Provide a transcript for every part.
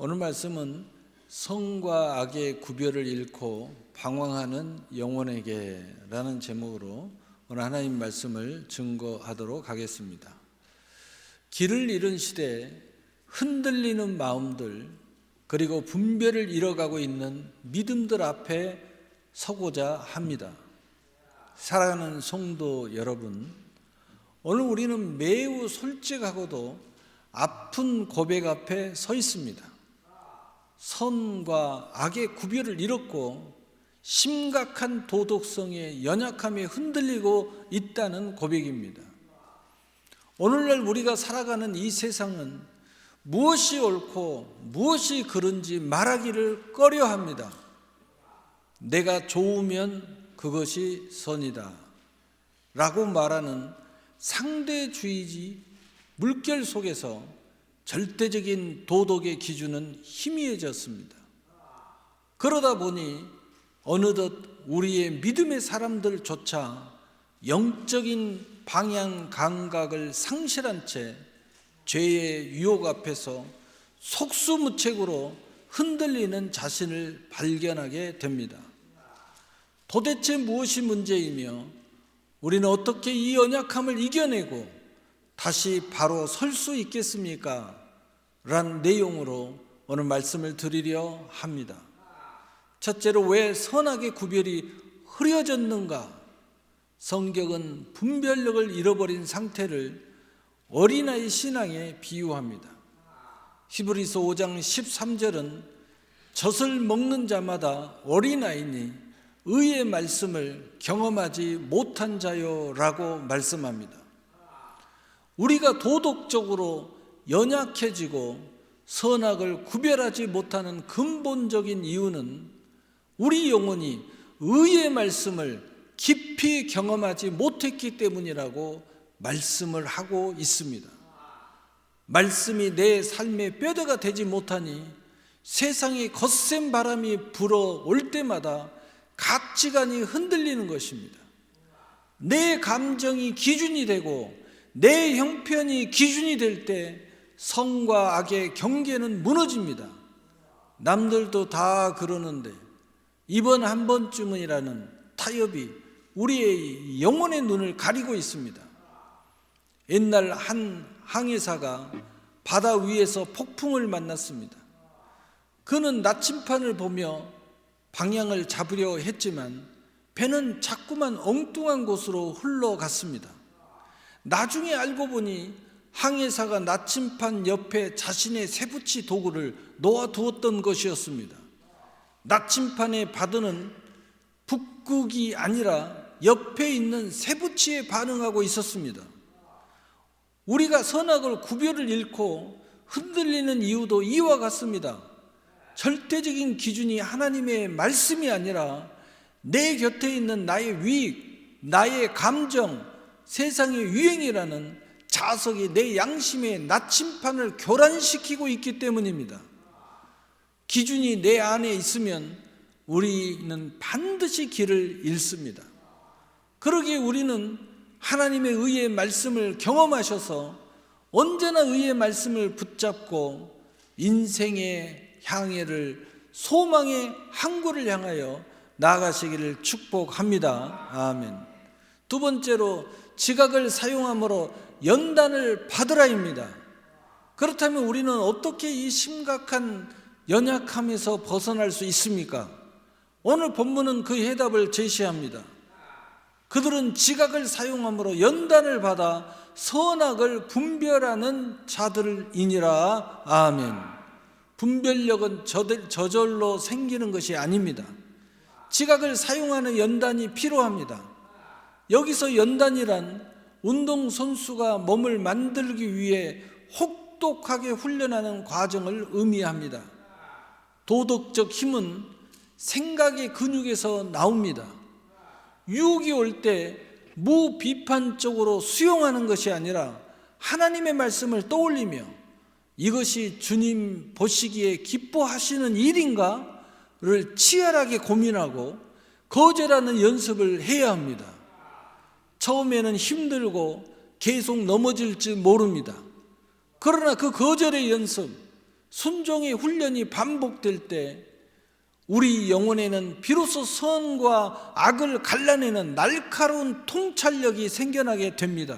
오늘 말씀은 성과 악의 구별을 잃고 방황하는 영혼에게라는 제목으로 오늘 하나님 말씀을 증거하도록 하겠습니다. 길을 잃은 시대에 흔들리는 마음들 그리고 분별을 잃어가고 있는 믿음들 앞에 서고자 합니다. 사랑하는 성도 여러분, 오늘 우리는 매우 솔직하고도 아픈 고백 앞에 서 있습니다. 선과 악의 구별을 잃었고 심각한 도덕성의 연약함에 흔들리고 있다는 고백입니다. 오늘날 우리가 살아가는 이 세상은 무엇이 옳고 무엇이 그른지 말하기를 꺼려합니다. 내가 좋으면 그것이 선이다 라고 말하는 상대주의지 물결 속에서 절대적인 도덕의 기준은 희미해졌습니다. 그러다 보니 어느덧 우리의 믿음의 사람들조차 영적인 방향 감각을 상실한 채 죄의 유혹 앞에서 속수무책으로 흔들리는 자신을 발견하게 됩니다. 도대체 무엇이 문제이며 우리는 어떻게 이 연약함을 이겨내고 다시 바로 설 수 있겠습니까? 라는 내용으로 오늘 말씀을 드리려 합니다. 첫째로 왜 선악의 구별이 흐려졌는가? 성경은 분별력을 잃어버린 상태를 어린아이 신앙에 비유합니다. 히브리서 5장 13절은 젖을 먹는 자마다 어린아이니 의의 말씀을 경험하지 못한 자요 라고 말씀합니다. 우리가 도덕적으로 연약해지고 선악을 구별하지 못하는 근본적인 이유는 우리 영혼이 의의 말씀을 깊이 경험하지 못했기 때문이라고 말씀을 하고 있습니다. 말씀이 내 삶의 뼈대가 되지 못하니 세상에 거센 바람이 불어올 때마다 가치관이 흔들리는 것입니다. 내 감정이 기준이 되고 내 형편이 기준이 될 때 선과 악의 경계는 무너집니다. 남들도 다 그러는데 이번 한 번쯤이라는 타협이 우리의 영혼의 눈을 가리고 있습니다. 옛날 한 항해사가 바다 위에서 폭풍을 만났습니다. 그는 나침판을 보며 방향을 잡으려 했지만 배는 자꾸만 엉뚱한 곳으로 흘러갔습니다. 나중에 알고 보니 항해사가 나침판 옆에 자신의 쇠붙이 도구를 놓아두었던 것이었습니다. 나침판의 바다는 북극이 아니라 옆에 있는 쇠붙이에 반응하고 있었습니다. 우리가 선악을 구별을 잃고 흔들리는 이유도 이와 같습니다. 절대적인 기준이 하나님의 말씀이 아니라 내 곁에 있는 나의 위익, 나의 감정, 세상의 유행이라는 자석이 내 양심의 나침판을 교란시키고 있기 때문입니다. 기준이 내 안에 있으면 우리는 반드시 길을 잃습니다. 그러기에 우리는 하나님의 의의 말씀을 경험하셔서 언제나 의의 말씀을 붙잡고 인생의 향해를 소망의 항구를 향하여 나아가시기를 축복합니다. 아멘. 두 번째로 지각을 사용함으로 연단을 받으라입니다. 그렇다면 우리는 어떻게 이 심각한 연약함에서 벗어날 수 있습니까? 오늘 본문은 그 해답을 제시합니다. 그들은 지각을 사용함으로 연단을 받아 선악을 분별하는 자들이니라. 아멘. 분별력은 저절로 생기는 것이 아닙니다. 지각을 사용하는 연단이 필요합니다. 여기서 연단이란 운동선수가 몸을 만들기 위해 혹독하게 훈련하는 과정을 의미합니다. 도덕적 힘은 생각의 근육에서 나옵니다. 유혹이 올 때 무비판적으로 수용하는 것이 아니라 하나님의 말씀을 떠올리며 이것이 주님 보시기에 기뻐하시는 일인가를 치열하게 고민하고 거절하는 연습을 해야 합니다. 처음에는 힘들고 계속 넘어질지 모릅니다. 그러나 그 거절의 연습, 순종의 훈련이 반복될 때 우리 영혼에는 비로소 선과 악을 갈라내는 날카로운 통찰력이 생겨나게 됩니다.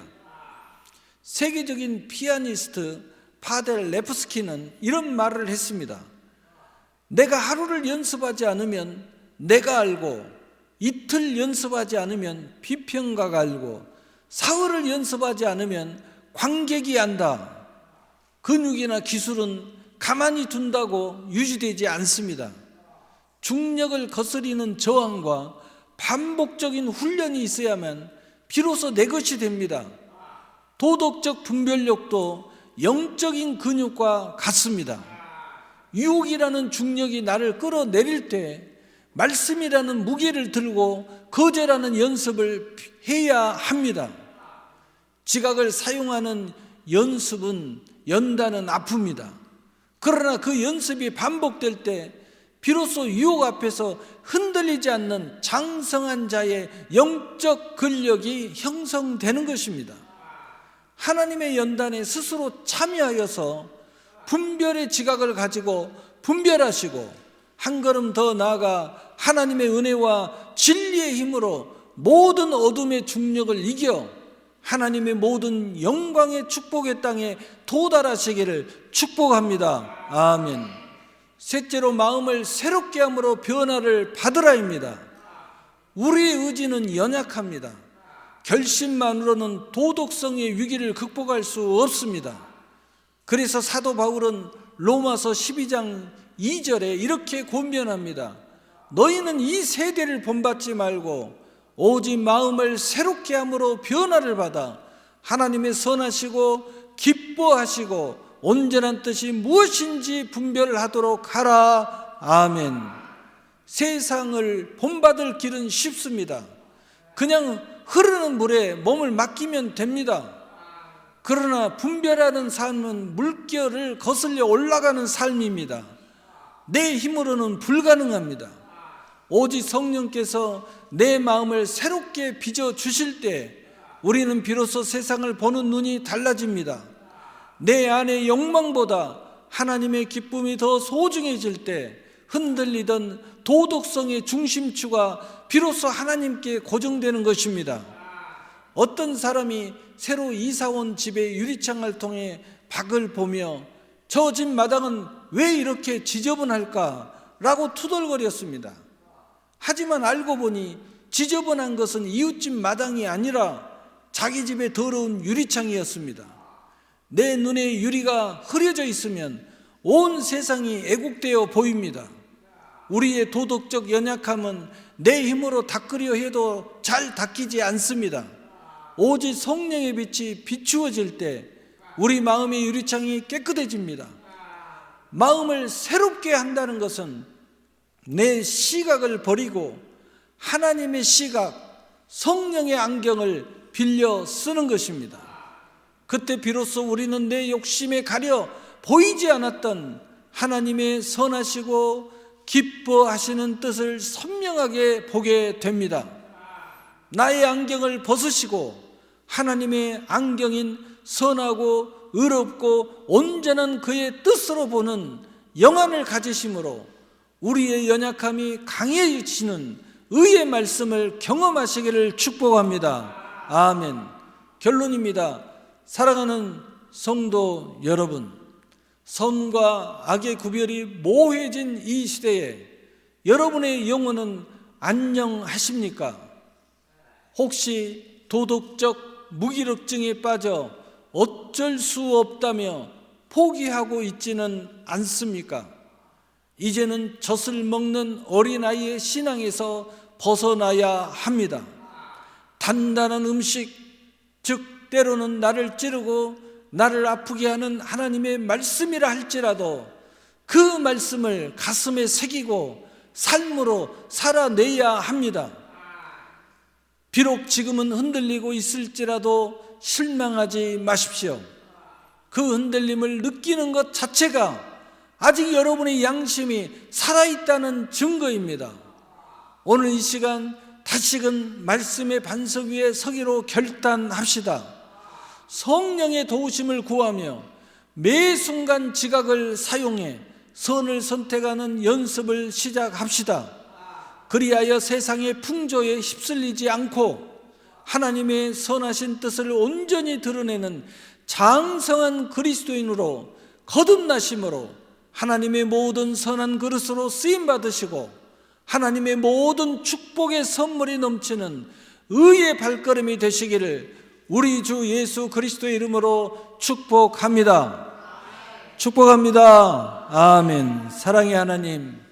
세계적인 피아니스트 파델 레프스키는 이런 말을 했습니다. 내가 하루를 연습하지 않으면 내가 알고, 이틀 연습하지 않으면 비평가가 알고, 사흘을 연습하지 않으면 관객이 안다. 근육이나 기술은 가만히 둔다고 유지되지 않습니다. 중력을 거스리는 저항과 반복적인 훈련이 있어야만 비로소 내 것이 됩니다. 도덕적 분별력도 영적인 근육과 같습니다. 유혹이라는 중력이 나를 끌어내릴 때 말씀이라는 무게를 들고 거절하는 연습을 해야 합니다. 지각을 사용하는 연습은 연다는 아픕니다. 그러나 그 연습이 반복될 때 비로소 유혹 앞에서 흔들리지 않는 장성한 자의 영적 근력이 형성되는 것입니다. 하나님의 연단에 스스로 참여하여서 분별의 지각을 가지고 분별하시고 한 걸음 더 나아가 하나님의 은혜와 진리의 힘으로 모든 어둠의 중력을 이겨 하나님의 모든 영광의 축복의 땅에 도달하시기를 축복합니다. 아멘. 셋째로 마음을 새롭게 함으로 변화를 받으라입니다. 우리의 의지는 연약합니다. 결심만으로는 도덕성의 위기를 극복할 수 없습니다. 그래서 사도 바울은 로마서 12장 2절에 이렇게 권면합니다. 너희는 이 세대를 본받지 말고 오직 마음을 새롭게 함으로 변화를 받아 하나님의 선하시고 기뻐하시고 온전한 뜻이 무엇인지 분별하도록 하라. 아멘. 세상을 본받을 길은 쉽습니다. 그냥 흐르는 물에 몸을 맡기면 됩니다. 그러나 분별하는 삶은 물결을 거슬려 올라가는 삶입니다. 내 힘으로는 불가능합니다. 오직 성령께서 내 마음을 새롭게 빚어주실 때 우리는 비로소 세상을 보는 눈이 달라집니다. 내 안의 욕망보다 하나님의 기쁨이 더 소중해질 때 흔들리던 도덕성의 중심추가 비로소 하나님께 고정되는 것입니다. 어떤 사람이 새로 이사온 집의 유리창을 통해 밖을 보며 저 집 마당은 왜 이렇게 지저분할까? 라고 투덜거렸습니다. 하지만 알고 보니 지저분한 것은 이웃집 마당이 아니라 자기 집의 더러운 유리창이었습니다. 내 눈에 유리가 흐려져 있으면 온 세상이 애국되어 보입니다. 우리의 도덕적 연약함은 내 힘으로 닦으려 해도 잘 닦이지 않습니다. 오직 성령의 빛이 비추어질 때 우리 마음의 유리창이 깨끗해집니다. 마음을 새롭게 한다는 것은 내 시각을 버리고 하나님의 시각, 성령의 안경을 빌려 쓰는 것입니다. 그때 비로소 우리는 내 욕심에 가려 보이지 않았던 하나님의 선하시고 기뻐하시는 뜻을 선명하게 보게 됩니다. 나의 안경을 벗으시고 하나님의 안경인 선하고 의롭고 온전한 그의 뜻으로 보는 영안을 가지심으로 우리의 연약함이 강해지는 의의 말씀을 경험하시기를 축복합니다. 아멘. 결론입니다. 사랑하는 성도 여러분, 선과 악의 구별이 모호해진 이 시대에 여러분의 영혼은 안녕하십니까? 혹시 도덕적 무기력증에 빠져 어쩔 수 없다며 포기하고 있지는 않습니까? 이제는 젖을 먹는 어린아이의 신앙에서 벗어나야 합니다. 단단한 음식, 즉 때로는 나를 찌르고 나를 아프게 하는 하나님의 말씀이라 할지라도 그 말씀을 가슴에 새기고 삶으로 살아내야 합니다. 비록 지금은 흔들리고 있을지라도 실망하지 마십시오. 그 흔들림을 느끼는 것 자체가 아직 여러분의 양심이 살아있다는 증거입니다. 오늘 이 시간 다시금 말씀의 반석 위에 서기로 결단합시다. 성령의 도우심을 구하며 매 순간 지각을 사용해 선을 선택하는 연습을 시작합시다. 그리하여 세상의 풍조에 휩쓸리지 않고 하나님의 선하신 뜻을 온전히 드러내는 장성한 그리스도인으로 거듭나심으로 하나님의 모든 선한 그릇으로 쓰임받으시고 하나님의 모든 축복의 선물이 넘치는 의의 발걸음이 되시기를 우리 주 예수 그리스도의 이름으로 축복합니다. 축복합니다. 아멘. 사랑의 하나님,